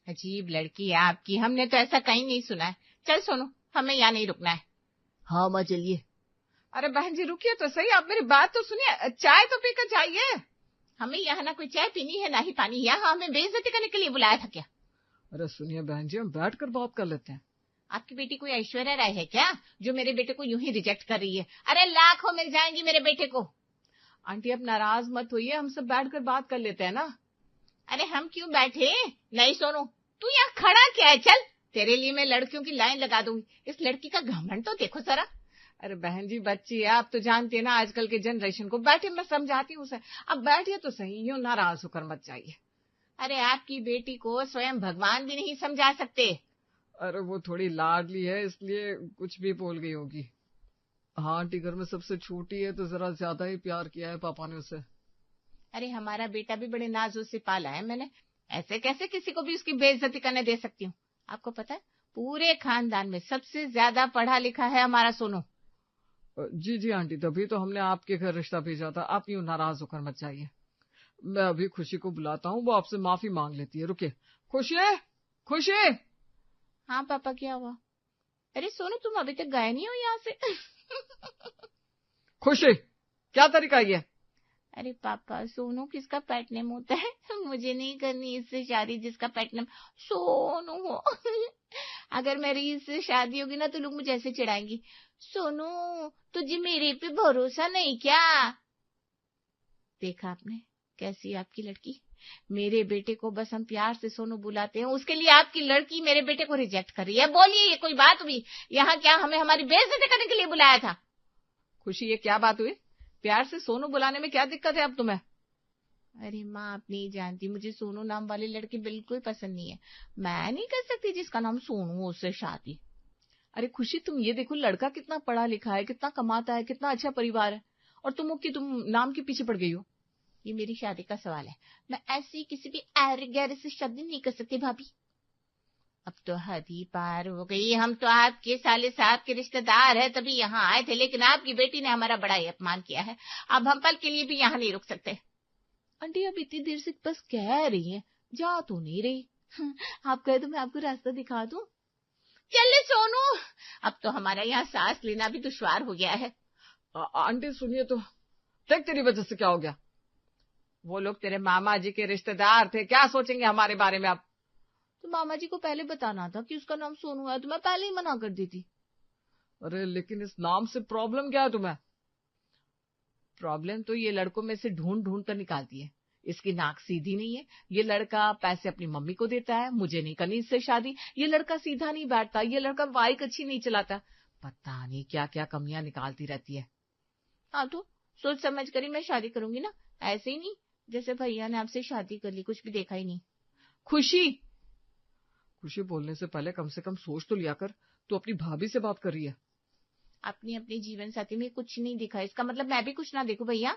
अजीब लड़की है आपकी, हमने तो ऐसा कहीं नहीं सुना है। चल सोनू, हमें यहाँ नहीं रुकना है। हाँ माँ चलिए। अरे बहन जी रुकिए तो सही, आप मेरी बात तो सुनिए, चाय तो पीकर जाइए। हमें यहाँ ना कोई चाय पीनी है ना ही पानी, यहाँ हमें बेइज्जती करने के लिए बुलाया था क्या? अरे सुनिए बहन जी, हम बैठकर बात कर लेते हैं। आपकी बेटी कोई ऐश्वर्या राय है क्या, जो मेरे बेटे को यूं ही रिजेक्ट कर रही है? अरे लाखों मिल जाएंगी मेरे बेटे को। आंटी आप नाराज मत होइए, हम सब बैठकर बात कर लेते हैं ना। अरे हम क्यों बैठे? नहीं सोनू, तू यहाँ खड़ा क्या है? चल, तेरे लिए मैं लड़कियों की लाइन लगा दूंगी। इस लड़की का घमंड तो देखो जरा। अरे बहन जी बच्ची है, आप तो जानती है ना आजकल के जनरेशन को। बैठे, मैं समझाती हूँ उसे। अब बैठिए तो सही, यूं नाराज होकर मत जाइए। अरे आपकी बेटी को स्वयं भगवान भी नहीं समझा सकते। अरे वो थोड़ी लाडली है, इसलिए कुछ भी बोल गई होगी। हाँ आंटी, घर में सबसे छोटी है तो जरा ज्यादा ही प्यार किया है पापा ने उसे। अरे हमारा बेटा भी बड़े नाजुक से पाला है मैंने, ऐसे कैसे किसी को भी उसकी बेइज्जती करने दे सकती हूँ? आपको पता है, पूरे खानदान में सबसे ज्यादा पढ़ा लिखा है हमारा सोनू। जी जी आंटी, तभी तो हमने आपके घर रिश्ता भेजा था। आप यूं नाराज होकर मत जाइए। मैं अभी खुशी को बुलाता हूँ, वो आपसे माफी मांग लेती है। रुकिए। खुशी, खुशी। हाँ पापा, क्या हुआ? अरे सोनू, तुम अभी तक गए नहीं हो यहाँ से? खुशी, क्या तरीका ये? अरे पापा, सोनू किसका पेट नेम होता है? मुझे नहीं करनी इससे शादी जिसका पेट नेम सोनू हो। अगर मेरी इससे शादी होगी ना तो लोग मुझे ऐसे चिढ़ाएंगी, सोनू तुझे मेरे पे भरोसा नहीं क्या? देखा आपने कैसी आपकी लड़की? मेरे बेटे को बस हम प्यार से सोनू बुलाते हैं, उसके लिए आपकी लड़की मेरे बेटे को रिजेक्ट कर रही है। बोलिए, ये कोई बात हुई? यहाँ क्या हमें हमारी बेइज्जती करने के लिए बुलाया था? खुशी, ये क्या बात हुई? प्यार से सोनू बुलाने में क्या दिक्कत है अब तुम्हें? अरे माँ, आप नहीं जानती, मुझे सोनू नाम वाली लड़की बिल्कुल पसंद नहीं है। मैं नहीं कर सकती जिसका नाम सोनू हो उससे शादी। अरे खुशी, तुम ये देखो, लड़का कितना पढ़ा लिखा है, कितना कमाता है, कितना अच्छा परिवार है, और तुम नाम के पीछे पड़ गई हो। ये मेरी शादी का सवाल है, मैं ऐसी किसी भी ऐरे गैरे से शादी नहीं कर सकती भाभी। अब तो हद ही पार हो गई। हम तो आपके साले साहब के रिश्तेदार है तभी यहाँ आए थे, लेकिन आपकी बेटी ने हमारा बड़ा ही अपमान किया है। अब हम पल के लिए भी यहाँ नहीं रुक सकते। आंटी आप इतनी देर से बस कह रही हैं, जा तो नहीं रही। आप कहे तो मैं आपको रास्ता दिखा दूं। चल सोनू, अब तो हमारा यहाँ सांस लेना भी दुश्वार हो गया है। आंटी सुनिए तो, देख तेरी वजह से क्या हो गया। वो लोग तेरे मामा जी के रिश्तेदार थे, क्या सोचेंगे हमारे बारे में अब? तो मामा जी को पहले बताना था कि उसका नाम सोनू है, तो मैं पहले ही मना कर देती। अरे लेकिन इस नाम से प्रॉब्लम क्या है तुम्हें? प्रॉब्लम तो ये लड़कों में से ढूंढ ढूंढ कर निकालती है। इसकी नाक सीधी नहीं है, ये लड़का पैसे अपनी मम्मी को देता है, मुझे नहीं करनी इससे शादी। ये लड़का सीधा नहीं बैठता, ये लड़का बाइक अच्छी नहीं चलाता। पता नहीं क्या क्या कमियां निकालती रहती है। हाँ तो सोच समझ कर ही मैं शादी करूंगी ना, ऐसे ही नहीं जैसे भैया ने आपसे शादी कर ली, कुछ भी देखा ही नहीं। खुशी, खुशी बोलने से पहले कम से कम सोच तो लिया कर। तू अपनी भाभी से बात कर रही है। अपनी अपनी जीवन साथी में कुछ नहीं दिखा, इसका मतलब मैं भी कुछ ना देखूं भैया?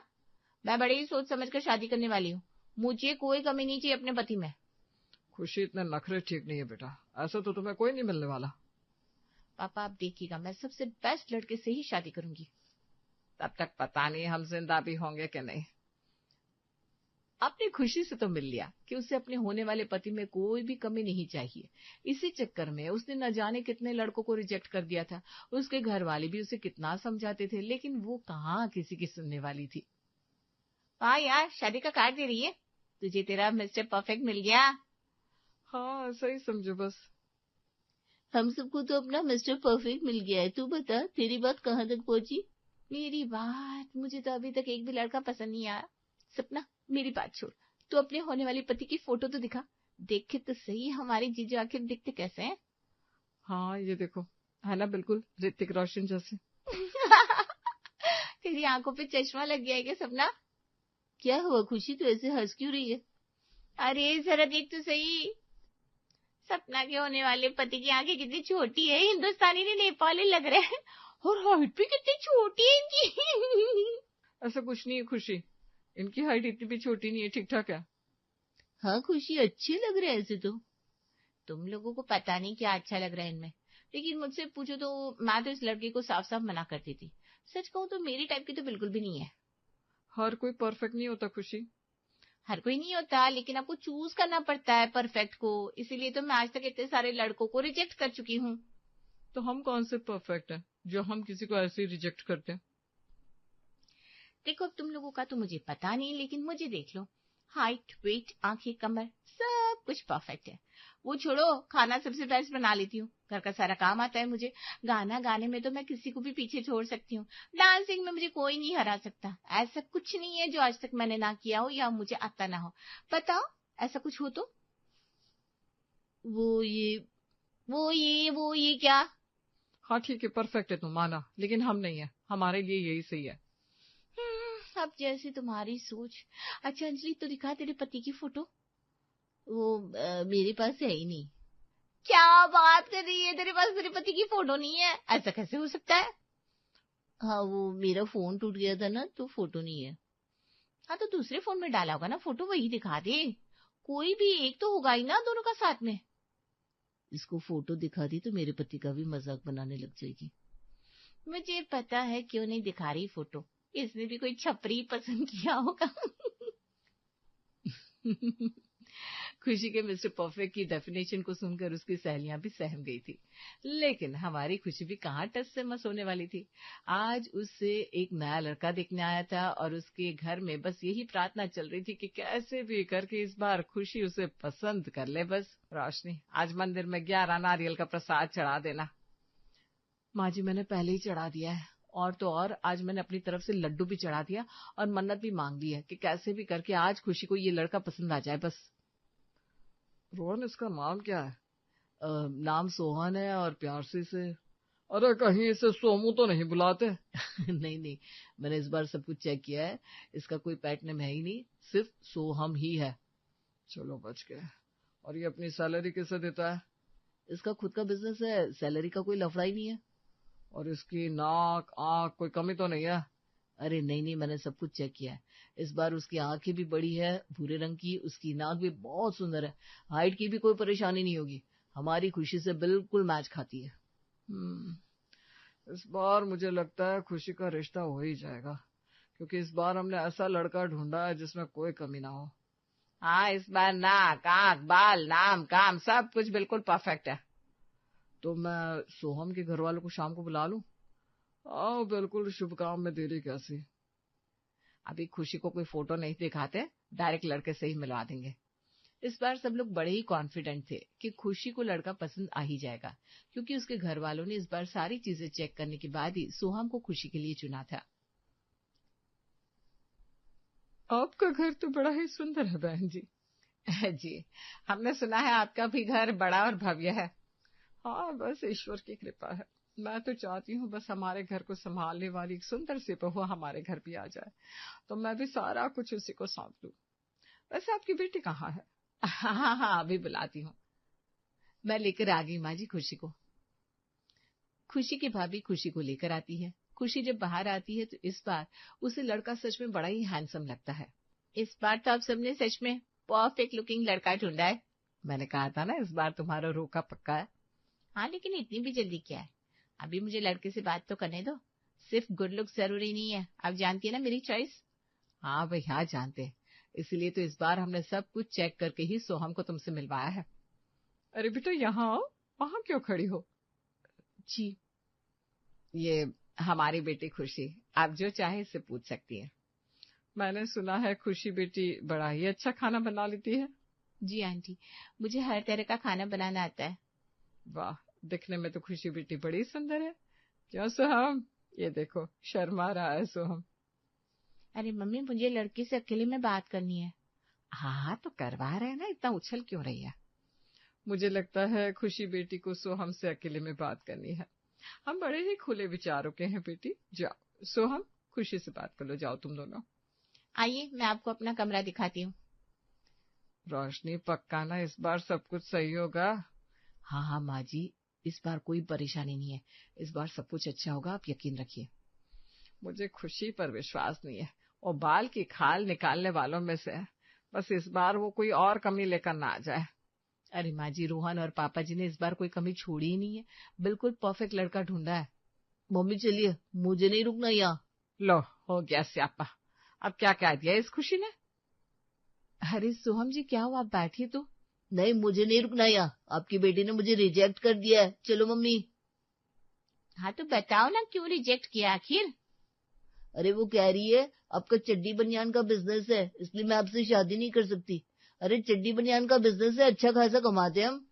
मैं बड़े ही सोच समझ कर शादी करने वाली हूँ, मुझे कोई कमी नहीं चाहिए अपने पति में। खुशी, इतने नखरे ठीक नहीं है बेटा, ऐसा तो तुम्हें कोई नहीं मिलने वाला। पापा आप देखिएगा, मैं सबसे बेस्ट लड़के से ही शादी करूंगी। तब तक पता नहीं हम जिंदा भी होंगे कि नहीं। अपनी खुशी से तो मिल लिया कि उसे अपने होने वाले पति में कोई भी कमी नहीं चाहिए। इसी चक्कर में उसने न जाने कितने लड़कों को रिजेक्ट कर दिया था। उसके घर वाले भी उसे कितना समझाते थे, लेकिन वो कहाँ किसी की सुनने वाली थी। हाँ यार, शादी का कार्ड दे रही है, तुझे तेरा मिस्टर परफेक्ट मिल गया। हाँ सही समझो बस। हम सबको तो अपना मिस्टर परफेक्ट मिल गया है। तू बता, तेरी बात कहाँ तक पहुंची? मेरी बात, मुझे तो अभी तक एक भी लड़का पसंद नहीं आया। सपना, मेरी बात छोड़, तू अपने होने वाले पति की फोटो तो दिखा, देखे तो सही हमारे जीजू आखिर दिखते कैसे हैं। हाँ ये देखो, है ना बिल्कुल ऋतिक रोशन जैसे। तेरी आंखों पे चश्मा लग गया है क्या सपना? क्या हुआ खुशी, तो ऐसे हंस क्यों रही है? अरे जरा देख तो सही, सपना के होने वाले पति की आंखें कितनी छोटी है, हिंदुस्तानी नहीं नेपाली लग रहे हैं, और हाइट भी कितनी छोटी है इनकी। ऐसा कुछ नहीं है खुशी, इनकी हाइट इतनी भी छोटी नहीं है, ठीक ठाक है। हाँ खुशी, अच्छे लग रहे हैं ऐसे तो। तुम लोगों को पता नहीं क्या अच्छा लग रहा है इनमें, लेकिन मुझसे पूछो तो मैं तो इस लड़के को साफ साफ मना करती थी। सच कहूं तो मेरी टाइप की तो बिल्कुल भी नहीं है। हर कोई परफेक्ट नहीं होता खुशी, हर कोई नहीं होता, लेकिन आपको चूज करना पड़ता है परफेक्ट को, इसीलिए तो मैं आज तक इतने सारे लड़कों को रिजेक्ट कर चुकी हूँ। तो हम कौन से परफेक्ट हैं जो हम किसी को ऐसे ही रिजेक्ट करते हैं? देखो, अब तुम लोगों का तो मुझे पता नहीं, लेकिन मुझे देख लो, हाइट, वेट, आंखें, कमर, सब कुछ परफेक्ट है। वो छोड़ो, खाना सबसे बेस्ट बना लेती हूँ, घर का सारा काम आता है मुझे, गाना गाने में तो मैं किसी को भी पीछे छोड़ सकती हूँ, डांसिंग में मुझे कोई नहीं हरा सकता। ऐसा कुछ नहीं है जो आज तक मैंने ना किया हो या मुझे आता ना हो। बताओ, ऐसा कुछ हो तो? वो ये क्या? हाँ ठीक है, परफेक्ट है तुम, माना, लेकिन हम नहीं है, हमारे लिए यही सही है। अब जैसे तुम्हारी सोच। अच्छा अंजलि, तो दिखा तेरे पति की फोटो। वो मेरे पास है ही नहीं। क्या बात कर रही है, तेरे पास तेरे पति की फोटो नहीं है? ऐसा कैसे हो सकता है? हाँ, वो मेरा फोन टूट गया था ना, तो फोटो नहीं है। हाँ, तो दूसरे फोन में डाला होगा ना फोटो, वही दिखा दे। कोई भी एक तो होगा ही ना दोनों का साथ में। इसको फोटो दिखा दी तो मेरे पति का भी मजाक बनाने लग जाएगी। मुझे पता है क्यों नहीं दिखा रही फोटो, इसने भी कोई छपरी पसंद किया होगा। खुशी के मिस्टर परफेक्ट की डेफिनेशन को सुनकर उसकी सहेलियां भी सहम गई थी, लेकिन हमारी खुशी भी कहाँ टस से मस होने वाली थी। आज उससे एक नया लड़का देखने आया था और उसके घर में बस यही प्रार्थना चल रही थी कि कैसे भी करके इस बार खुशी उसे पसंद कर ले। बस रोशनी, आज मंदिर में 11 नारियल का प्रसाद चढ़ा देना। माँ जी, मैंने पहले ही चढ़ा दिया है, और तो और आज मैंने अपनी तरफ से लड्डू भी चढ़ा दिया और मन्नत भी मांग ली है कि कैसे भी करके आज खुशी को ये लड़का पसंद आ जाए बस। रोहन, इसका नाम क्या है? नाम सोहन है और प्यार से इसे अरे कहीं इसे सोमू तो नहीं बुलाते? नहीं नहीं, मैंने इस बार सब कुछ चेक किया है, इसका कोई पेट नेम है ही नहीं, सिर्फ सोहम ही है। चलो बच गए। और ये अपनी सैलरी किसे देता है? इसका खुद का बिजनेस है, सैलरी का कोई लफड़ा ही नहीं है। और इसकी नाक आंख कोई कमी तो नहीं है? अरे नहीं नहीं, मैंने सब कुछ चेक किया है। इस बार उसकी आंखें भी बड़ी है, भूरे रंग की, उसकी नाक भी बहुत सुंदर है, हाइट की भी कोई परेशानी नहीं होगी, हमारी खुशी से बिल्कुल मैच खाती है। इस बार मुझे लगता है खुशी का रिश्ता हो ही जाएगा, क्योंकि इस बार हमने ऐसा लड़का ढूंढा है जिसमें कोई कमी ना हो। हाँ, इस बार नाक, आंख, बाल, नाम, काम सब कुछ बिल्कुल परफेक्ट है। तो मैं सोहम के घर वालों को शाम को बुला लूं? आओ, बिल्कुल, शुभ काम में देरी कैसी। अभी खुशी को कोई फोटो नहीं दिखाते, डायरेक्ट लड़के से ही मिलवा देंगे। इस बार सब लोग बड़े ही कॉन्फिडेंट थे कि खुशी को लड़का पसंद आ ही जाएगा, क्योंकि उसके घर वालों ने इस बार सारी चीजें चेक करने के बाद ही सोहम को खुशी के लिए चुना था। आपका घर तो बड़ा ही सुंदर है बहन जी। जी, हमने सुना है आपका भी घर बड़ा और भव्य है। हाँ, बस ईश्वर की कृपा है। मैं तो चाहती हूँ बस हमारे घर को संभालने वाली एक सुंदर सी बहू हमारे घर भी आ जाए, तो मैं भी सारा कुछ उसी को सौंप लूं। वैसे आपकी बेटी कहाँ है? हाँ हाँ, अभी बुलाती हूँ। मैं लेकर आ गई माँ जी खुशी को। खुशी की भाभी खुशी को लेकर आती है। खुशी जब बाहर आती है तो इस बार उसे लड़का सच में बड़ा ही हैंडसम लगता है। इस बार तो आप सबने सच में परफेक्ट लुकिंग लड़का ढूंढा है। मैंने कहा था ना, इस बार तुम्हारा रोका पक्का है। हाँ, लेकिन इतनी भी जल्दी क्या है, अभी मुझे लड़के से बात तो करने दो। सिर्फ गुड लुक जरूरी नहीं है, आप जानती है ना मेरी चॉइस। हाँ भाई हाँ, जानते हैं, इसलिए तो इस बार हमने सब कुछ चेक करके ही सोहम को तुमसे मिलवाया है। अरे बेटा, यहाँ आओ, वहां क्यों खड़ी हो? जी, ये हमारी बेटी खुशी, आप जो चाहे इससे पूछ सकती हैं। मैंने सुना है खुशी बेटी बड़ा ही अच्छा खाना बना लेती है। जी आंटी, मुझे हर तरह का खाना बनाना आता है। वाह, दिखने में तो खुशी बेटी बड़ी सुंदर है। क्यों सोहम, ये देखो शर्मा रहा है सोहम। अरे मम्मी, मुझे लड़के से अकेले में बात करनी है। हाँ तो करवा रहे हैं ना, इतना उछल क्यों रही है। मुझे लगता है खुशी बेटी को सोहम से अकेले में बात करनी है। हम बड़े ही खुले विचारों के हैं बेटी। जाओ सोहम, खुशी से बात कर लो, जाओ तुम दोनों। आइए, मैं आपको अपना कमरा दिखाती हूँ। रोशनी, पक्का ना इस बार सब कुछ सही होगा? हाँ हाँ माँ जी, इस बार कोई परेशानी नहीं है, इस बार सब कुछ अच्छा होगा, आप यकीन रखिए। मुझे खुशी पर विश्वास नहीं है, और बाल की खाल निकालने वालों में से है। बस इस बार वो कोई और कमी लेकर ना आ जाए। अरे माँ जी, रोहन और पापा जी ने इस बार कोई कमी छोड़ी ही नहीं है, बिल्कुल परफेक्ट लड़का ढूंढा है। मम्मी चलिए, मुझे नहीं रुकना यहाँ। लो, हो गया स्यापा। अब क्या कह दिया इस खुशी ने? अरे सोहम जी, क्या हुआ? आप बैठिए तो। नहीं, मुझे नहीं रुकना यहाँ, आपकी बेटी ने मुझे रिजेक्ट कर दिया है। चलो मम्मी। हाँ तो बताओ ना, क्यों रिजेक्ट किया आखिर? अरे वो कह रही है आपका चड्डी बनियान का बिजनेस है, इसलिए मैं आपसे शादी नहीं कर सकती। अरे चड्डी बनियान का बिजनेस है, अच्छा खासा कमाते हैं हम।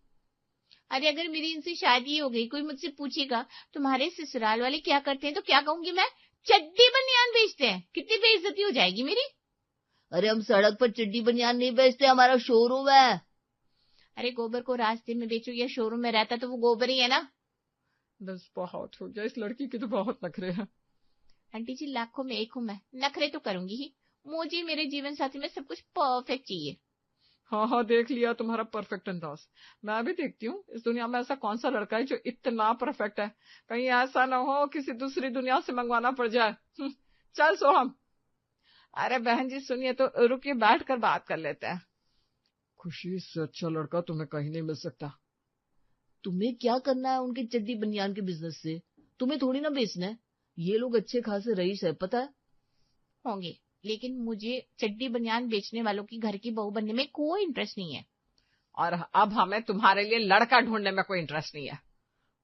अरे अगर मेरी इनसे शादी हो गई, कोई मुझसे पूछेगा तुम्हारे ससुराल वाले क्या करते हैं, तो क्या कहूंगी मैं? चड्डी बनियान बेचते हैं। कितनी बेइज्जती हो जाएगी मेरी। अरे हम सड़क पर चड्डी बनियान नहीं बेचते, हमारा शोरूम है। अरे गोबर को रास्ते में बेचो या शोरूम में रहता तो वो गोबर ही है ना। बस बहुत हो गया, इस लड़की की तो बहुत नखरे हैं। आंटी जी, लाखों में एक हूं मैं, नखरे तो करूंगी ही। मुझे मेरे जीवन साथी में सब कुछ परफेक्ट चाहिए। हाँ हाँ, देख लिया तुम्हारा परफेक्ट अंदाज। मैं भी देखती हूँ इस दुनिया में ऐसा कौन सा लड़का है जो इतना परफेक्ट है। कहीं ऐसा ना हो किसी दूसरी दुनिया से मंगवाना पड़ जाए। चल सोहम। अरे बहन जी सुनिए तो, रुकिए, बैठ कर बात कर लेते हैं। खुशी, इससे अच्छा लड़का तुम्हें कहीं नहीं मिल सकता। तुम्हें क्या करना है उनके चड्डी बनियान के बिजनेस से? तुम्हें थोड़ी ना बेचना है। ये लोग अच्छे खासे रईस है, पता है। होंगे, लेकिन मुझे चड्डी बनियान बेचने वालों की घर की बहू बनने में कोई इंटरेस्ट नहीं है। और अब हमें तुम्हारे लिए लड़का ढूंढने में कोई इंटरेस्ट नहीं है।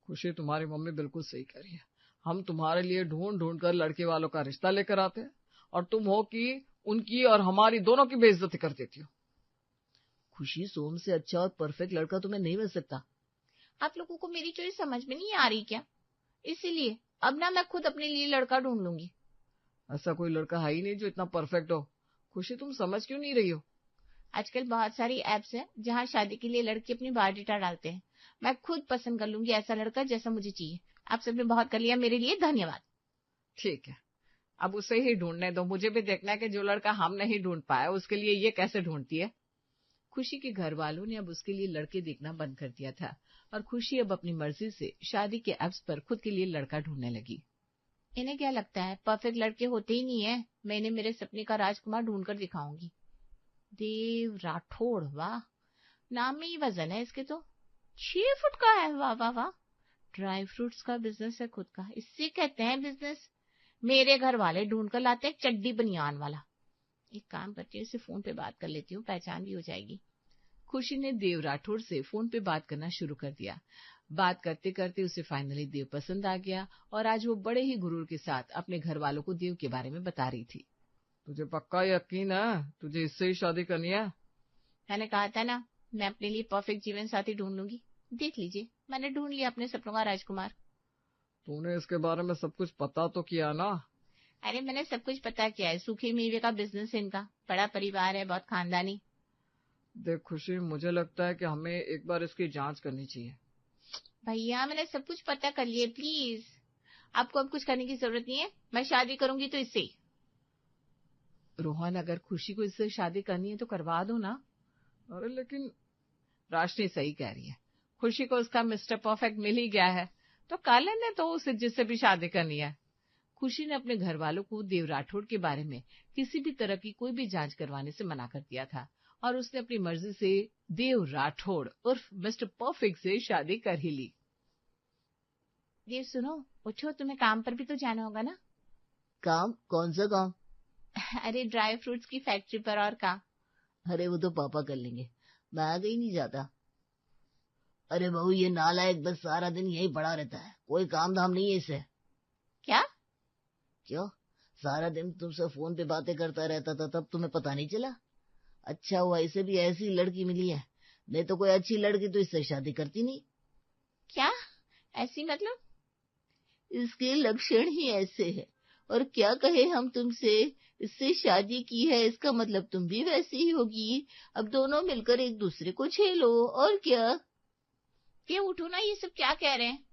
खुशी, तुम्हारी मम्मी बिल्कुल सही कह रही है। हम तुम्हारे लिए ढूंढ ढूंढ कर लड़के वालों का रिश्ता लेकर आते हैं, और तुम हो कि उनकी और हमारी दोनों की बेइज्जती कर देती हो। खुशी, सोम से अच्छा और परफेक्ट लड़का तुम्हें नहीं मिल सकता। आप लोगों को मेरी चॉइस समझ में नहीं आ रही क्या? इसीलिए अब ना मैं खुद अपने लिए लड़का ढूंढ लूंगी। ऐसा कोई लड़का है ही नहीं जो इतना परफेक्ट हो। खुशी, तुम समझ क्यों नहीं रही हो? आजकल बहुत सारी एप्स हैं जहां शादी के लिए लड़के अपनी बायोडाटा डालते हैं। मैं खुद पसंद कर लूंगी ऐसा लड़का जैसा मुझे चाहिए। आप सबने बहुत कर लिया मेरे लिए, धन्यवाद। ठीक है, अब उसे ही ढूंढने दो। मुझे भी देखना है कि जो लड़का हम नहीं ढूंढ पाए उसके लिए ये कैसे ढूंढती है। खुशी के घर वालों ने अब उसके लिए लड़के देखना बंद कर दिया था, और खुशी अब अपनी मर्जी से शादी के एप्स पर खुद के लिए लड़का ढूंढने लगी। इन्हें क्या लगता है परफेक्ट लड़के होते ही नहीं है? मैं इन्हें मेरे सपने का राजकुमार ढूंढ कर दिखाऊंगी। देव राठौड़, वाह, नाम में ही वजन है इसके तो। 6 फुट का है, वाह वाह वाह। ड्राई फ्रूट्स का बिजनेस है खुद का, इससे कहते हैं बिजनेस। मेरे घर वाले ढूंढ कर लाते हैं चड्डी बनियान वाला। एक काम करती हूँ, इससे फोन पे बात कर लेती हूँ, पहचान भी हो जाएगी। खुशी ने देव राठौड़ से फोन पे बात करना शुरू कर दिया। बात करते करते उसे फाइनली देव पसंद आ गया, और आज वो बड़े ही गुरूर के साथ अपने घर वालों को देव के बारे में बता रही थी। तुझे पक्का यकीन है तुझे इससे ही शादी करनी है? मैंने कहा था ना, मैं अपने लिए परफेक्ट जीवन साथी ढूंढ लूंगी। देख लीजिए, मैंने ढूंढ लिया अपने सपनों का राजकुमार। तूने इसके बारे में सब कुछ पता तो किया ना? अरे मैंने सब कुछ पता किया है, सूखे मेवे का बिजनेस है इनका, बड़ा परिवार है, बहुत खानदानी। देख खुशी, मुझे लगता है कि हमें एक बार इसकी जांच करनी चाहिए। भैया मैंने सब कुछ पता कर लिया, प्लीज आपको अब कुछ करने की जरूरत नहीं है। मैं शादी करूंगी तो इससे ही। रोहन, अगर खुशी को इससे शादी करनी है तो करवा दो ना। अरे लेकिन राशि सही कह रही है, खुशी को उसका मिस्टर परफेक्ट मिल ही गया है, तो कर लेने तो उसे जिससे भी शादी करनी है। खुशी ने अपने घर वालों को देव राठौड़ के बारे में किसी भी तरह की कोई भी जांच करवाने से मना कर दिया था, और उसने अपनी मर्जी से देव राठौड़ उर्फ मिस्टर परफेक्ट से शादी कर ही ली। देव सुनो, उठो, तुम्हें काम पर भी तो जाना होगा ना। काम? कौन सा काम? अरे ड्राई फ्रूट्स की फैक्ट्री पर। और काम? अरे वो तो पापा कर लेंगे, मैं आगे ही नहीं जाता। अरे बहू, ये नालायक बस सारा दिन यही पड़ा रहता है, कोई काम धाम नहीं है इसे। क्या? क्यों? सारा दिन तुमसे फोन पे बातें करता रहता था, तब तुम्हें पता नहीं चला? अच्छा हुआ इसे भी ऐसी लड़की मिली है, नहीं तो कोई अच्छी लड़की तो इससे शादी करती नहीं। क्या ऐसी मतलब? इसके लक्षण ही ऐसे है, और क्या कहे हम तुमसे, इससे शादी की है इसका मतलब तुम भी वैसी ही होगी। अब दोनों मिलकर एक दूसरे को झेलो, और क्या। ये उठो ना, ये सब क्या कह रहे हैं?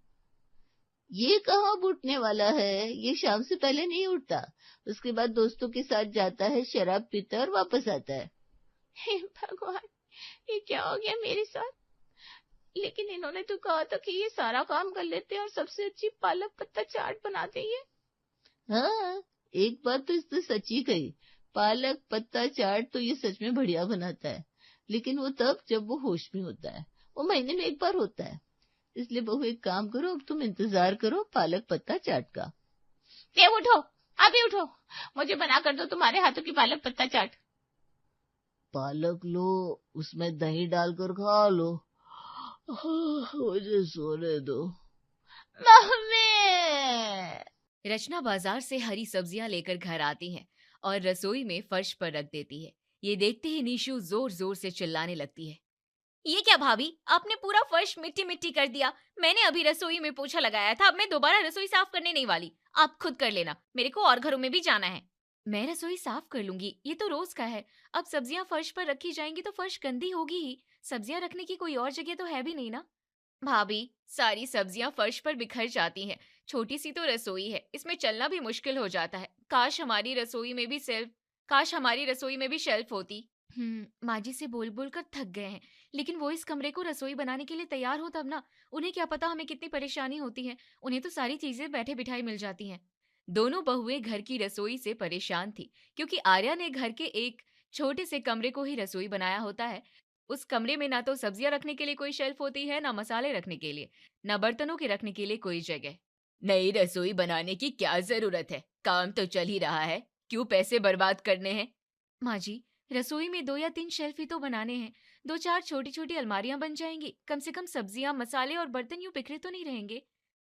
ये कहाँ उठने वाला है, ये शाम से पहले नहीं उठता, उसके बाद दोस्तों के साथ जाता है, शराब पीता और वापस आता है। हे भगवान, ये क्या हो गया मेरे साथ? लेकिन इन्होंने तो कहा था कि ये सारा काम कर लेते हैं और सबसे अच्छी पालक पत्ता चाट बनाते हैं। हाँ, एक बात तो इसने सच्ची कही, पालक पत्ता चाट तो ये सच में बढ़िया बनाता है, लेकिन वो तब जब वो होश में होता है, वो महीने में एक बार होता है। इसलिए बहू एक काम करो, अब तुम इंतजार करो पालक पत्ता चाट का। ये उठो, अभी उठो, मुझे बना कर दो तुम्हारे हाथों की पालक पत्ता चाट। पालक लो, उसमें दही डालकर खा लो। मुझे सोने दो। मम्मी! रचना बाजार से हरी सब्जियां लेकर घर आती है और रसोई में फर्श पर रख देती है। ये देखते ही नीशू जोर जोर से चिल्लाने लगती है। ये क्या भाभी, आपने पूरा फर्श मिट्टी मिट्टी कर दिया। मैंने अभी रसोई में पोछा लगाया था, अब मैं दोबारा रसोई साफ करने नहीं वाली। आप खुद कर लेना, मेरे को और घरों में भी जाना है। मैं रसोई साफ कर लूंगी, ये तो रोज का है। अब सब्जियां फर्श पर रखी जाएंगी तो फर्श गंदी होगी ही। सब्जियां रखने की कोई और जगह तो है भी नहीं ना। भाभी, सारी सब्जियां फर्श पर बिखर जाती हैं। छोटी सी तो रसोई है, इसमें चलना भी मुश्किल हो जाता है। काश हमारी रसोई में भी शेल्फ होती। माँ जी से बोल बोल कर थक गए हैं, लेकिन वो इस कमरे को रसोई बनाने के लिए तैयार हो तब ना। उन्हें क्या पता हमें कितनी परेशानी होती है। उन्हें तो सारी चीजें बैठे बिठाई मिल जाती हैं। दोनों बहुएं घर की रसोई से परेशान थी, क्योंकि आर्या ने घर के एक छोटे से कमरे को ही रसोई बनाया होता है। उस कमरे में ना तो सब्जियां रखने के लिए कोई शेल्फ होती है, ना मसाले रखने के लिए, ना बर्तनों के रखने के लिए कोई जगह। नई रसोई बनाने की क्या जरूरत है, काम तो चल ही रहा है, क्यों पैसे बर्बाद करने हैं। माँ जी, रसोई में 2 या 3 शेल्फ ही तो बनाने हैं। 2-4 छोटी छोटी अलमारियां बन जाएंगी। कम से कम सब्जियां, मसाले और बर्तन यूं बिखरे तो नहीं रहेंगे।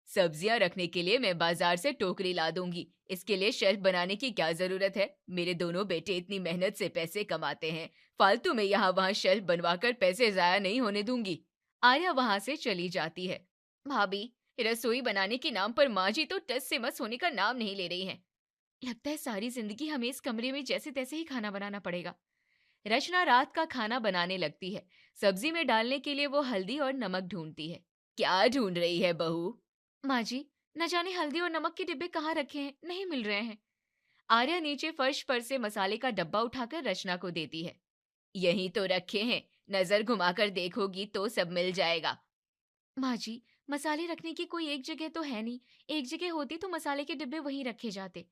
सब्जियां रखने के लिए मैं बाजार से टोकरी ला दूंगी, इसके लिए शेल्फ बनाने की क्या जरूरत है। मेरे दोनों बेटे इतनी मेहनत से पैसे कमाते हैं, फालतू में यहाँ वहाँ शेल्फ बनवाकर पैसे जाया नहीं होने दूंगी। आर्या वहां से चली जाती है। भाभी, रसोई बनाने के नाम पर माँ जी तो टस से मस होने का नाम नहीं ले रही हैं। लगता है सारी जिंदगी हमें इस कमरे में जैसे तैसे ही खाना बनाना पड़ेगा। रचना रात का खाना बनाने लगती है। सब्जी में डालने के लिए वो हल्दी और नमक ढूंढती है। क्या ढूंढ रही है बहू? माँ जी, न जाने हल्दी और नमक के डिब्बे कहाँ रखे हैं, नहीं मिल रहे हैं। आर्या नीचे फर्श पर से मसाले का डब्बा उठाकर रचना को देती है। यहीं तो रखे हैं, नजर घुमाकर देखोगी तो सब मिल जाएगा। माँ जी, मसाले रखने की कोई एक जगह तो है नहीं। एक जगह होती तो मसाले के डिब्बे वहीं रखे जाते।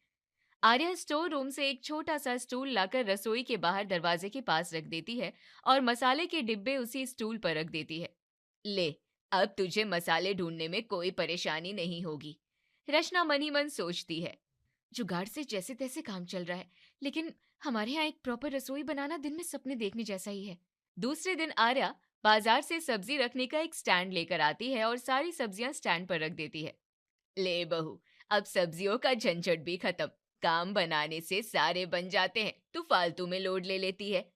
आर्या स्टोर रूम से एक छोटा सा स्टूल लाकर रसोई के बाहर दरवाजे के पास रख देती है और मसाले के डिब्बे उसी स्टूल पर रख देती है। ले, अब तुझे मसाले ढूंढने में कोई परेशानी नहीं होगी, रचना मन ही मन सोचती है। जुगाड़ से जैसे तैसे काम चल रहा है, लेकिन हमारे यहाँ एक प्रॉपर रसोई बनाना दिन में सपने देखने जैसा ही है। दूसरे दिन आर्या बाजार से सब्जी रखने का एक स्टैंड लेकर आती है और सारी सब्जियां स्टैंड पर रख देती है। ले बहू, अब सब्जियों का झंझट भी खत्म। काम बनाने से सारे बन जाते हैं, तू फालतू में लोड ले लेती है।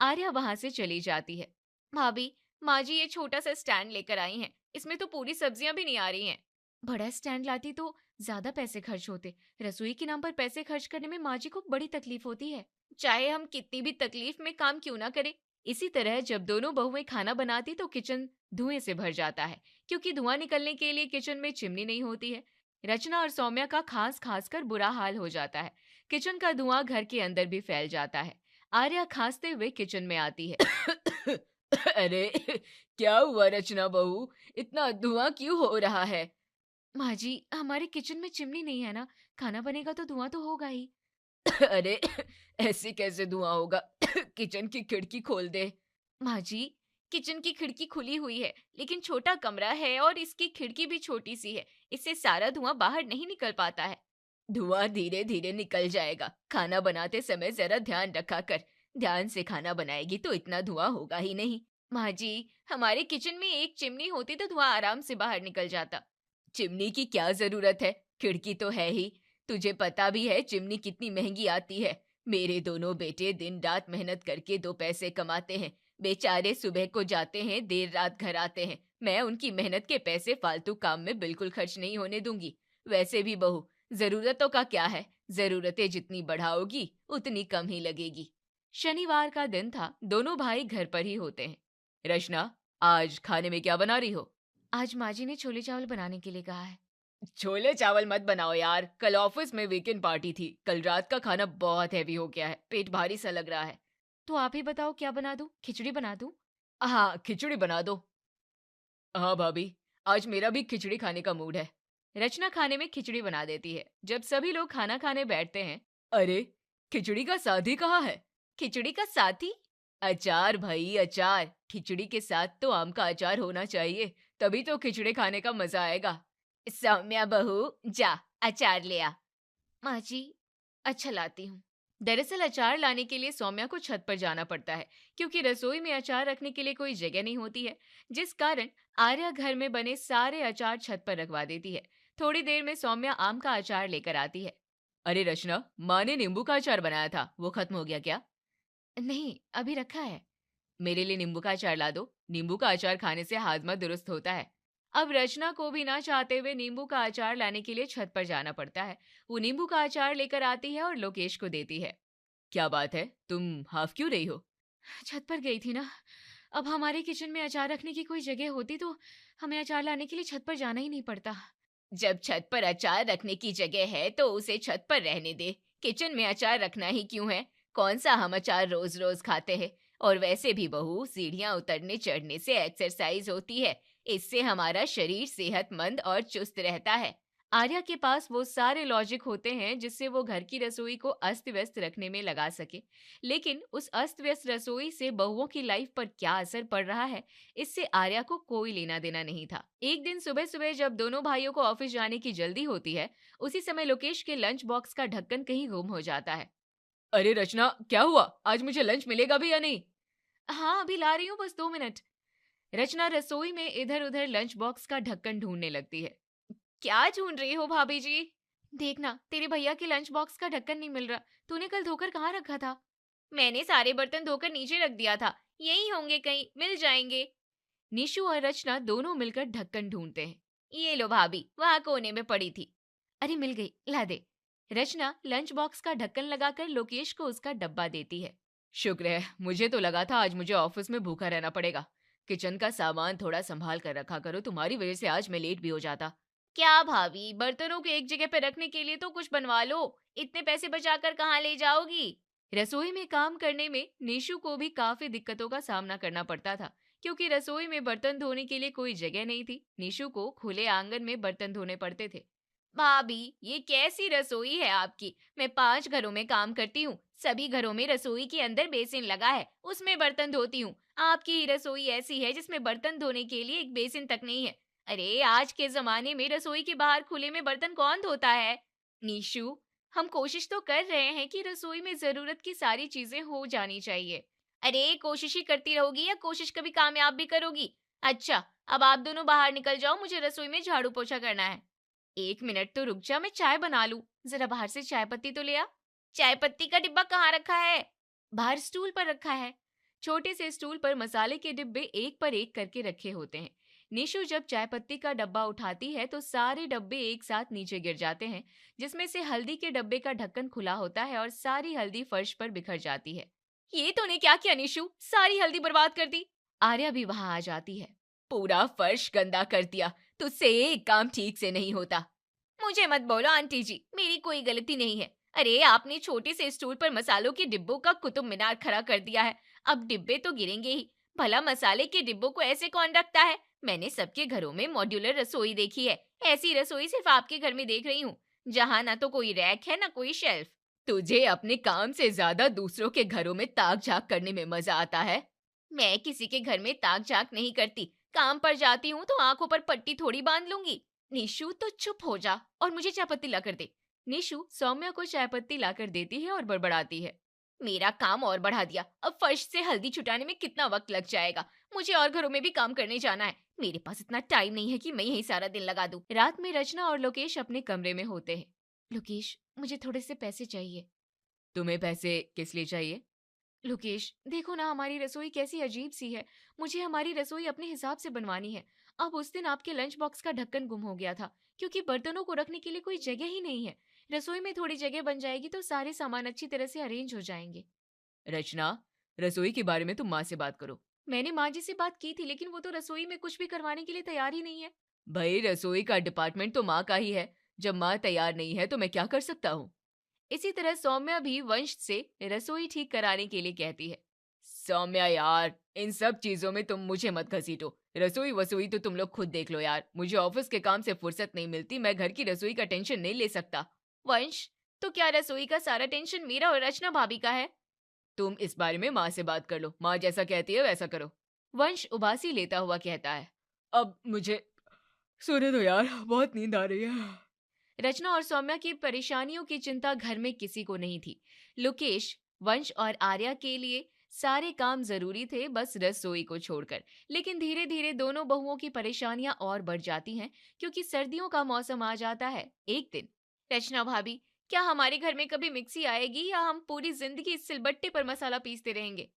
आर्या वहां से चली जाती है। भाभी, माँ जी ये छोटा सा स्टैंड लेकर आई हैं, इसमें तो पूरी सब्जियां भी नहीं आ रही हैं। बड़ा स्टैंड लाती तो ज्यादा पैसे खर्च होते। रसोई के नाम पर पैसे खर्च करने में माँ जी को बड़ी तकलीफ होती है, चाहे हम कितनी भी तकलीफ में काम क्यों ना करें। इसी तरह जब दोनों बहुएं खाना बनाती तो किचन धुएं से भर जाता है, क्योंकि धुआं निकलने के लिए किचन में चिमनी नहीं होती है। रचना और सौम्या का खांस खांस कर बुरा हाल हो जाता है। किचन का धुआं घर के अंदर भी फैल जाता है। आर्या खांसते हुए किचन में आती है। अरे क्या हुआ रचना बहू, इतना धुआं क्यों हो रहा है? माँ जी, हमारे किचन में चिमनी नहीं है ना, खाना बनेगा तो धुआं तो होगा ही। अरे ऐसे कैसे धुआं होगा? किचन की खिड़की खोल दे। माँ जी, किचन की खिड़की खुली हुई है, लेकिन छोटा कमरा है और इसकी खिड़की भी छोटी सी है, इससे सारा धुआं बाहर नहीं निकल पाता है। धुआं धीरे धीरे निकल जाएगा, खाना बनाते समय जरा ध्यान रखा कर। ध्यान से खाना बनाएगी तो इतना धुआं होगा ही नहीं। माँ जी, हमारे किचन में एक चिमनी होती तो धुआं आराम से बाहर निकल जाता। चिमनी की क्या जरूरत है, खिड़की तो है ही। तुझे पता भी है चिमनी कितनी महंगी आती है। मेरे दोनों बेटे दिन रात मेहनत करके 2 पैसे कमाते हैं, बेचारे सुबह को जाते हैं, देर रात घर आते हैं। मैं उनकी मेहनत के पैसे फालतू काम में बिल्कुल खर्च नहीं होने दूंगी। वैसे भी बहू, जरूरतों का क्या है, जरूरतें जितनी बढ़ाओगी उतनी कम ही लगेगी। शनिवार का दिन था, दोनों भाई घर पर ही होते हैं। रचना, आज खाने में क्या बना रही हो? आज माँ जी ने छोले चावल बनाने के लिए कहा है। छोले चावल मत बनाओ यार, कल ऑफिस में वीकेंड पार्टी थी। कल रात का खाना बहुत हैवी हो गया है, पेट भारी सा लग रहा है। तो आप ही बताओ क्या बना दूं? खिचड़ी बना दूं? हाँ, खिचड़ी बना दो। हाँ भाभी, आज मेरा भी खिचड़ी खाने का मूड है। रचना खाने में खिचड़ी बना देती है। जब सभी लोग खाना खाने बैठते हैं, अरे खिचड़ी का साथी कहाँ है? खिचड़ी का साथी? अचार भाई, अचार। खिचड़ी के साथ तो आम का अचार होना चाहिए, तभी तो खिचड़ी खाने का मजा आएगा। सौम्या बहू, जा अचार ले आ। माँ जी, अच्छा लाती हूँ। दरअसल अचार लाने के लिए सौम्या को छत पर जाना पड़ता है, क्योंकि रसोई में अचार रखने के लिए कोई जगह नहीं होती है, जिस कारण आर्या घर में बने सारे अचार छत पर रखवा देती है। थोड़ी देर में सौम्या आम का अचार लेकर आती है। अरे रचना, माँ ने नींबू का अचार बनाया था, वो खत्म हो गया क्या? नहीं, अभी रखा है। मेरे लिए नींबू का अचार ला दो, नींबू का अचार खाने से हाजमा दुरुस्त होता है। अब रचना को भी ना चाहते हुए नींबू का अचार लाने के लिए छत पर जाना पड़ता है। वो नींबू का अचार लेकर आती है और लोकेश को देती है। क्या बात है, तुम हाफ क्यों रही हो? छत पर गई थी ना। अब हमारे किचन में अचार रखने की कोई जगह होती तो हमें अचार लाने के लिए छत पर जाना ही नहीं पड़ता। जब छत पर अचार रखने की जगह है तो उसे छत पर रहने दे। किचन में अचार रखना ही क्यों है? कौन सा हम अचार रोज रोज खाते हैं? और वैसे भी बहू, सीढ़ियां उतरने चढ़ने से एक्सरसाइज होती है, इससे हमारा शरीर सेहतमंद और चुस्त रहता है। आर्या के पास वो सारे लॉजिक होते हैं जिससे वो घर की रसोई को अस्त व्यस्त रखने में लगा सके, लेकिन उस अस्त व्यस्त रसोई से बहुओं की लाइफ पर क्या असर पड़ रहा है, इससे आर्या को कोई लेना देना नहीं था। एक दिन सुबह सुबह जब दोनों भाइयों को ऑफिस जाने की जल्दी होती है, उसी समय लोकेश के लंच बॉक्स का ढक्कन कहीं गुम हो जाता है। अरे रचना, क्या हुआ? आज मुझे लंच मिलेगा भी या नहीं? हाँ, अभी ला रही हूँ, बस 2 मिनट। रचना रसोई में इधर उधर लंच बॉक्स का ढक्कन ढूंढने लगती है। क्या ढूंढ रही हो भाभी जी? देखना, तेरे भैया के लंच बॉक्स का ढक्कन नहीं मिल रहा। तूने कल धोकर कहाँ रखा था? मैंने सारे बर्तन धोकर नीचे रख दिया था, यही होंगे, कहीं मिल जाएंगे। निशु और रचना दोनों मिलकर ढक्कन ढूंढते हैं। ये लो भाभी, वहाँ कोने में पड़ी थी। अरे मिल गई, ला दे। रचना लंच बॉक्स का ढक्कन लगाकर लोकेश को उसका डब्बा देती है। शुक्र है, मुझे तो लगा था आज मुझे ऑफिस में भूखा रहना पड़ेगा। किचन का सामान थोड़ा संभाल कर रखा करो, तुम्हारी वजह से आज मैं लेट भी हो जाता। क्या भाभी, बर्तनों को एक जगह पर रखने के लिए तो कुछ बनवा लो, इतने पैसे बचाकर कहाँ ले जाओगी? रसोई में काम करने में निशु को भी काफी दिक्कतों का सामना करना पड़ता था, क्योंकि रसोई में बर्तन धोने के लिए कोई जगह नहीं थी। निशु को खुले आंगन में बर्तन धोने पड़ते थे। भाभी, ये कैसी रसोई है आपकी? मैं 5 घरों में काम करती हूँ, सभी घरों में रसोई के अंदर बेसिन लगा है, उसमें बर्तन धोती हूँ। आपकी ही रसोई ऐसी है जिसमें बर्तन धोने के लिए एक बेसिन तक नहीं है। अरे, आज के जमाने में रसोई के बाहर खुले में बर्तन कौन धोता है? निशु, हम कोशिश तो कर रहे हैं कि रसोई में जरूरत की सारी चीजें हो जानी चाहिए। अरे, कोशिश ही करती रहोगी या कोशिश कभी कामयाब भी करोगी? अच्छा, अब आप दोनों बाहर निकल जाओ, मुझे रसोई में झाड़ू पोछा करना है। 1 मिनट तो रुक जा, मैं चाय बना लूं। जरा बाहर से चाय पत्ती तो ले आ। चाय पत्ती का डिब्बा कहाँ रखा है? बाहर स्टूल पर रखा है। छोटे से स्टूल पर मसाले के डिब्बे एक पर एक करके रखे होते हैं। निशु जब चाय पत्ती का डब्बा उठाती है तो सारे डब्बे एक साथ नीचे गिर जाते हैं, जिसमें से हल्दी के डब्बे का ढक्कन खुला होता है और सारी हल्दी फर्श पर बिखर जाती है। ये तूने क्या किया निशु? सारी हल्दी बर्बाद कर दी। आर्या भी वहां आ जाती है। पूरा फर्श गंदा कर दिया, तुझसे एक काम ठीक से नहीं होता। मुझे मत बोलो आंटी जी, मेरी कोई गलती नहीं है। अरे, आपने छोटे से स्टूल पर मसालों के डिब्बों का कुतुब मीनार खड़ा कर दिया है, अब डिब्बे तो गिरेंगे ही। भला मसाले के डिब्बों को ऐसे कौन रखता है? मैंने सबके घरों में मॉड्यूलर रसोई देखी है, ऐसी रसोई सिर्फ आपके घर में देख रही हूँ, जहाँ ना तो कोई रैक है ना कोई शेल्फ। तुझे अपने काम से ज्यादा दूसरों के घरों में ताक झाक करने में मजा आता है। मैं किसी के घर में ताक झाक नहीं करती, काम पर जाती हूँ तो आंखों पर पट्टी थोड़ी बांध लूंगी। निशु, तो चुप हो जा और मुझे चाय पत्ती ला कर दे। निशु सौम्या को चाय पत्ती ला कर देती है और बड़बड़ाती है। मेरा काम और बढ़ा दिया, अब फर्श से हल्दी छुटाने में कितना वक्त लग जाएगा? मुझे और घरों में भी काम करने जाना है, मेरे पास इतना टाइम नहीं है कि मैं यही सारा दिन लगा दूं। रात में रचना और लोकेश अपने कमरे में होते हैं। लोकेश, मुझे थोड़े से पैसे चाहिए। तुम्हें पैसे किस लिए चाहिए? लोकेश, देखो ना हमारी रसोई कैसी अजीब सी है, मुझे हमारी रसोई अपने हिसाब से बनवानी है। अब उस दिन आपके लंच बॉक्स का ढक्कन गुम हो गया था, क्योंकि बर्तनों को रखने के लिए कोई जगह ही नहीं है। रसोई में थोड़ी जगह बन जाएगी तो सारे सामान अच्छी तरह से अरेंज हो जाएंगे। रचना, रसोई के बारे में तुम माँ से बात करो। मैंने माँ जी से बात की थी, लेकिन वो तो रसोई में कुछ भी करवाने के लिए तैयार ही नहीं है। भाई, रसोई का डिपार्टमेंट तो माँ का ही है, जब माँ तैयार नहीं है तो मैं क्या कर सकता हूँ? इसी तरह सौम्या भी वंश से रसोई ठीक कराने के लिए कहती है। सौम्या यार, इन सब चीजों में तुम मुझे मत घसीटो, रसोई वसोई तो तुम लोग खुद देख लो यार, मुझे ऑफिस के काम से फुर्सत नहीं मिलती, मैं घर की रसोई का टेंशन नहीं ले सकता। वंश, तो क्या रसोई का सारा टेंशन मेरा और रचना भाभी का है? तुम इस बारे में माँ से बात कर लो, माँ जैसा कहती है वैसा करो। वंश उबासी लेता हुआ कहता है। अब मुझे सोने दो यार, बहुत नींद आ रही है। रचना और सौम्या की परेशानियों की चिंता घर में किसी को नहीं थी। लोकेश, वंश और आर्या के लिए सारे काम जरूरी थे, बस रसोई को छोड़कर। लेकिन धीरे धीरे दोनों बहुओं की परेशानियां और बढ़ जाती हैं, क्योंकि सर्दियों का मौसम आ जाता है। एक दिन, रचना भाभी, क्या हमारे घर में कभी मिक्सी आएगी या हम पूरी जिंदगी इस सिलबट्टे पर मसाला पीसते रहेंगे?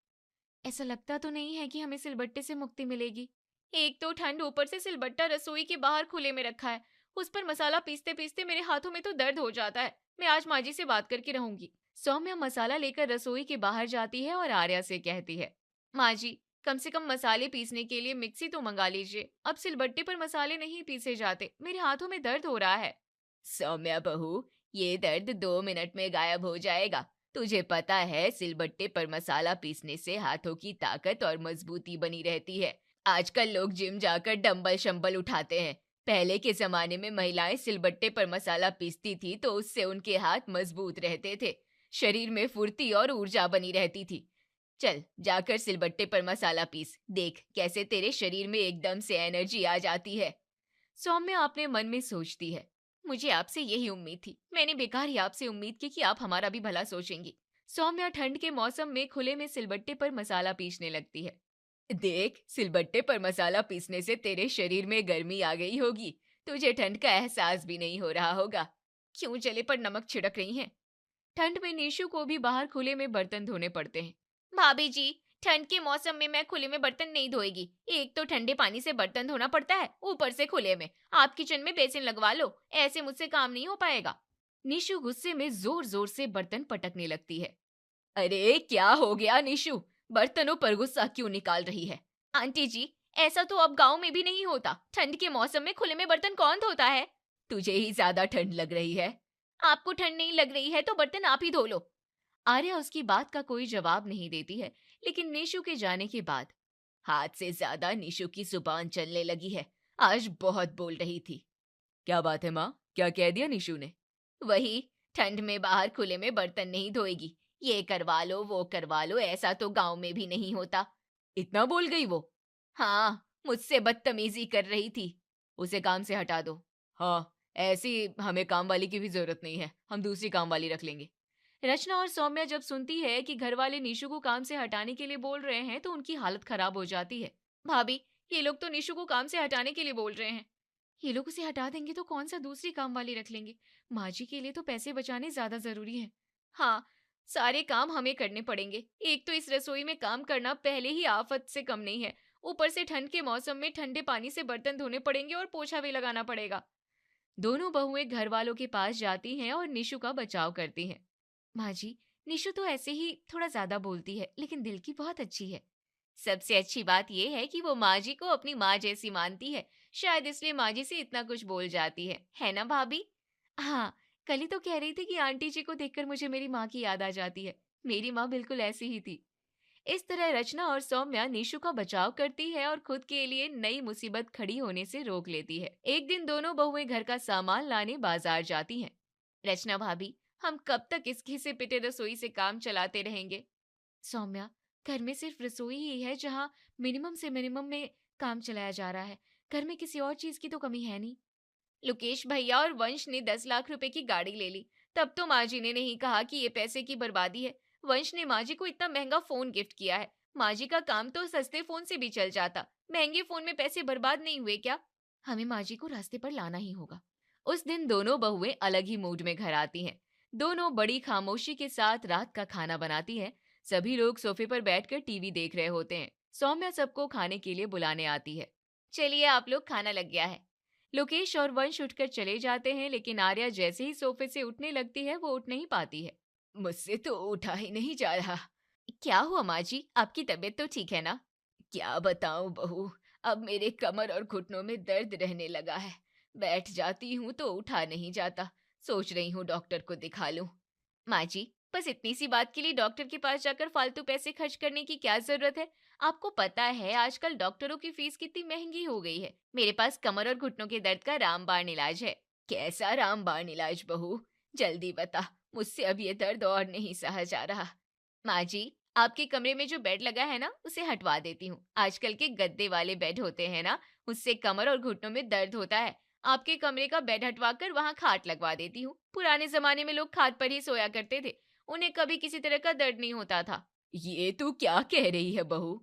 ऐसा लगता तो नहीं है कि हमें सिलबट्टे से मुक्ति मिलेगी। एक तो ठंड, ऊपर से सिलबट्टा रसोई के बाहर खुले में रखा है। उस पर मसाला पीसते पीसते मेरे हाथों में तो दर्द हो जाता है। मैं आज माँ जी से बात करके रहूंगी। सौम्या मसाला लेकर रसोई के बाहर जाती है और आर्या से कहती है, माँ जी, कम से कम मसाले पीसने के लिए मिक्सी तो मंगा लीजिए। अब सिलबट्टे पर मसाले नहीं पीसे जाते, मेरे हाथों में दर्द हो रहा है। सौम्या बहू, ये दर्द 2 मिनट में गायब हो जाएगा। तुझे पता है, सिलबट्टे पर मसाला पीसने से हाथों की ताकत और मजबूती बनी रहती है। आजकल लोग जिम जाकर डंबल शंबल उठाते हैं। पहले के जमाने में महिलाएं सिलबट्टे पर मसाला पीसती थी तो उससे उनके हाथ मजबूत रहते थे, शरीर में फुर्ती और ऊर्जा बनी रहती थी। चल, जाकर सिलबट्टे पर मसाला पीस, देख कैसे तेरे शरीर में एकदम से एनर्जी आ जाती है। सौम्या अपने मन में सोचती है, मुझे आपसे यही उम्मीद थी। मैंने बेकार ही आपसे उम्मीद की कि आप हमारा भी भला सोचेंगी। सौम्या ठंड के मौसम में खुले में सिलबट्टे पर मसाला पीसने लगती है। देख, सिलबट्टे पर मसाला पीसने से तेरे शरीर में गर्मी आ गई होगी। तुझे ठंड का एहसास भी नहीं हो रहा होगा। क्यों जले पर नमक छिड़क रही हैं? ठंड में नीशू को भी बाहर खुले में बर्तन धोने पड़ते हैं। भाभी जी, ठंड के मौसम में मैं खुले में बर्तन नहीं धोएगी। एक तो ठंडे पानी से बर्तन धोना पड़ता है, ऊपर से खुले में। आप किचन में बेसिन लगवा लो, ऐसे मुझसे काम नहीं हो पाएगा। नीशू गुस्से में जोर जोर से बर्तन पटकने लगती है। अरे क्या हो गया नीशू, बर्तनों पर गुस्सा क्यों निकाल रही है? आंटी जी, ऐसा तो अब गांव में भी नहीं होता। ठंड के मौसम में खुले में बर्तन कौन धोता है? तुझे ही ज्यादा ठंड लग रही है। आपको ठंड नहीं लग रही है तो बर्तन आप ही धो लो। आर्या उसकी बात का कोई जवाब नहीं देती है, लेकिन नीशू के जाने के बाद हाथ से ज्यादा नीशू की जुबान चलने लगी है। आज बहुत बोल रही थी। क्या बात है माँ, क्या कह दिया नीशू ने? वही, ठंड में बाहर खुले में बर्तन नहीं धोएगी। ये करवा लो, वो करवा लो, ऐसा तो गांव में भी नहीं होता। इतना बोल गई वो? हाँ, मुझसे बदतमीजी कर रही थी। उसे काम से हटा दो। हाँ, ऐसी हमें काम वाली की भी जरूरत नहीं है, हम दूसरी काम वाली रख लेंगे। रचना और सौम्या जब सुनती है कि घर वाले नीशू को काम से हटाने के लिए बोल रहे हैं तो उनकी हालत खराब हो जाती है। भाभी, ये लोग तो नीशू को काम से हटाने के लिए बोल रहे हैं। ये लोग उसे हटा देंगे तो कौन सा दूसरी काम वाली रख लेंगे। माँ जी के लिए तो पैसे बचाने ज्यादा जरूरी है। हाँ, सारे काम हमें करने पड़ेंगे। एक तो इस रसोई में काम करना पहले ही आफत से कम नहीं है, ऊपर से ठंड के मौसम में ठंडे पानी से बर्तन धोने पड़ेंगे और पोछा भी लगाना पड़ेगा। दोनों बहुएं घर वालों के पास जाती हैं और निशु का बचाव करती हैं। माँ जी, निशु तो ऐसे ही थोड़ा ज्यादा बोलती है, लेकिन दिल की बहुत अच्छी है। सबसे अच्छी बात यह है कि वो माँ जी को अपनी माँ जैसी मानती है, शायद इसलिए माँ जी से इतना कुछ बोल जाती है ना भाभी? हाँ, कल ही तो कह रही थी कि आंटी जी को देखकर मुझे मेरी माँ की याद आ जाती है। मेरी माँ बिल्कुल ऐसी ही थी। इस तरह रचना और सौम्या नीशु का बचाव करती है और खुद के लिए नई मुसीबत खड़ी होने से रोक लेती है। एक दिन दोनों बहुएं घर का सामान लाने बाजार जाती हैं। रचना भाभी, हम कब तक इस घिसे पिटे रसोई से काम चलाते रहेंगे? सौम्या, घर में सिर्फ रसोई ही है जहाँ मिनिमम से मिनिमम में काम चलाया जा रहा है। घर में किसी और चीज की तो कमी है नहीं। लोकेश भैया और वंश ने 10 लाख रुपए की गाड़ी ले ली, तब तो माँ जी ने नहीं कहा कि ये पैसे की बर्बादी है। वंश ने माँ जी को इतना महंगा फोन गिफ्ट किया है। माँ जी का काम तो सस्ते फोन से भी चल जाता, महंगे फोन में पैसे बर्बाद नहीं हुए क्या? हमें माँ जी को रास्ते पर लाना ही होगा। उस दिन दोनों बहुएं अलग ही मूड में घर आती हैं। दोनों बड़ी खामोशी के साथ रात का खाना बनाती हैं। सभी लोग सोफे पर बैठकर टीवी देख रहे होते हैं। सौम्या सबको खाने के लिए बुलाने आती है। चलिए आप लोग, खाना लग गया है। लोकेश और वंश उठकर चले जाते हैं, लेकिन आर्या जैसे ही सोफे से उठने लगती है वो उठ नहीं पाती है। मुझसे तो उठा ही नहीं जा रहा। क्या हुआ माँ जी, आपकी तबीयत तो ठीक है ना? क्या बताऊं बहू, अब मेरे कमर और घुटनों में दर्द रहने लगा है। बैठ जाती हूँ तो उठा नहीं जाता। सोच रही हूँ डॉक्टर को दिखा लूं। माँ जी, बस इतनी सी बात के लिए डॉक्टर के पास जाकर फालतू पैसे खर्च करने की क्या जरूरत है? आपको पता है आजकल डॉक्टरों की फीस कितनी महंगी हो गई है। मेरे पास कमर और घुटनों के दर्द का रामबाण इलाज है। कैसा रामबाण इलाज बहू, जल्दी बता, मुझसे अब ये दर्द और नहीं सहा जा रहा। माँ जी, आपके कमरे में जो बेड लगा है ना, उसे हटवा देती हूँ। आजकल के गद्दे वाले बेड होते हैं ना, उससे कमर और घुटनों में दर्द होता है। आपके कमरे का बेड हटवाकर वहाँ खाट लगवा देती हूँ। पुराने जमाने में लोग खाट पर ही सोया करते थे, उन्हें कभी किसी तरह का दर्द नहीं होता था। ये तू क्या कह रही है बहू?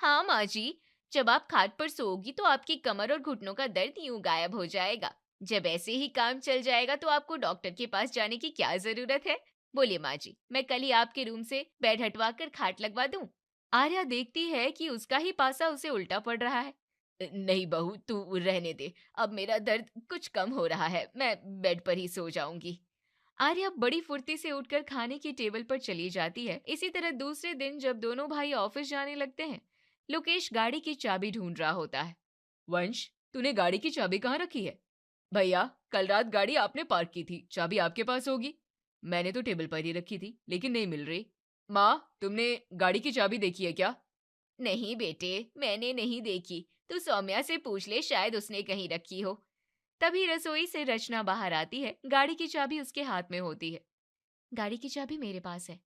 हाँ माँ जी, जब आप खाट पर सोओगी तो आपकी कमर और घुटनों का दर्द यूं गायब हो जाएगा। जब ऐसे ही काम चल जाएगा तो आपको डॉक्टर के पास जाने की क्या जरूरत है? बोलिए माँ जी, मैं कल ही आपके रूम से बेड हटवा कर खाट लगवा दूं? आर्या देखती है कि उसका ही पासा उसे उल्टा पड़ रहा है। नहीं बहू, तू रहने दे, अब मेरा दर्द कुछ कम हो रहा है, मैं बेड पर ही सो जाऊंगी। आर्या बड़ी फुर्ती से उठकर खाने की टेबल पर चली जाती है। इसी तरह दूसरे दिन जब दोनों भाई ऑफिस जाने लगते हैं, लोकेश गाड़ी की चाबी ढूंढ रहा होता है। वंश, तूने गाड़ी की चाबी कहाँ रखी है? भैया, कल रात गाड़ी आपने पार्क की थी, चाबी आपके पास होगी। मैंने तो टेबल पर ही रखी थी, लेकिन नहीं मिल रही। माँ, तुमने गाड़ी की चाबी देखी है क्या? नहीं बेटे, मैंने नहीं देखी, तू सौम्या से पूछ ले, शायद उसने कहीं रखी हो। तभी रसोई से रचना बाहर आती है, गाड़ी की चाबी उसके हाथ में होती है। गाड़ी की चाबी मेरे पास है।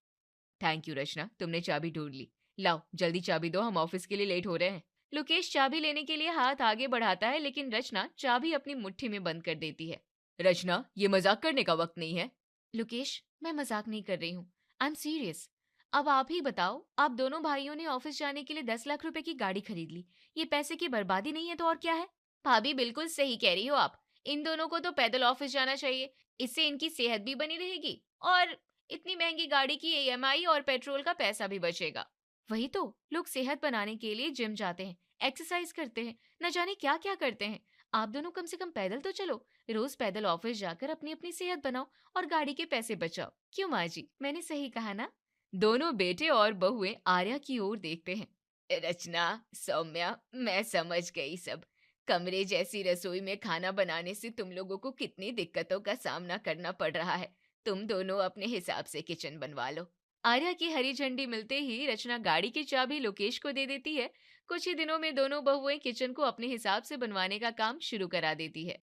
थैंक यू रचना, तुमने चाबी ढूंढ ली। लाओ जल्दी चाबी दो, हम ऑफिस के लिए लेट हो रहे हैं। लोकेश चाबी लेने के लिए हाथ आगे बढ़ाता है, लेकिन रचना चाबी अपनी मुट्ठी में बंद कर देती है। रचना, ये मजाक करने का वक्त नहीं है। लोकेश, मैं मजाक नहीं कर रही हूँ, आई एम सीरियस। अब आप ही बताओ, आप दोनों भाइयों ने ऑफिस जाने के लिए 10 लाख रुपए की गाड़ी खरीद ली, ये पैसे की बर्बादी नहीं है तो और क्या है? भाभी बिल्कुल सही कह रही हो आप, इन दोनों को तो पैदल ऑफिस जाना चाहिए, इससे इनकी सेहत भी बनी रहेगी और इतनी महंगी गाड़ी की ईएमआई और पेट्रोल का पैसा भी बचेगा। वही तो, लोग सेहत बनाने के लिए जिम जाते हैं, एक्सरसाइज करते हैं, न जाने क्या क्या करते हैं। आप दोनों कम से कम पैदल तो चलो, रोज पैदल ऑफिस जाकर अपनी अपनी सेहत बनाओ और गाड़ी के पैसे बचाओ। क्यों माँ जी, मैंने सही कहा ना? दोनों बेटे और बहुएं आर्या की ओर देखते हैं। रचना, सौम्या, मैं समझ गई सब। कमरे जैसी रसोई में खाना बनाने से तुम लोगों को कितनी दिक्कतों का सामना करना पड़ रहा है। तुम दोनों अपने हिसाब से किचन बनवा लो। आर्या की हरी झंडी मिलते ही रचना गाड़ी की चाबी लोकेश को दे देती है। कुछ ही दिनों में दोनों बहुएं किचन को अपने हिसाब से बनवाने का काम शुरू करा देती है।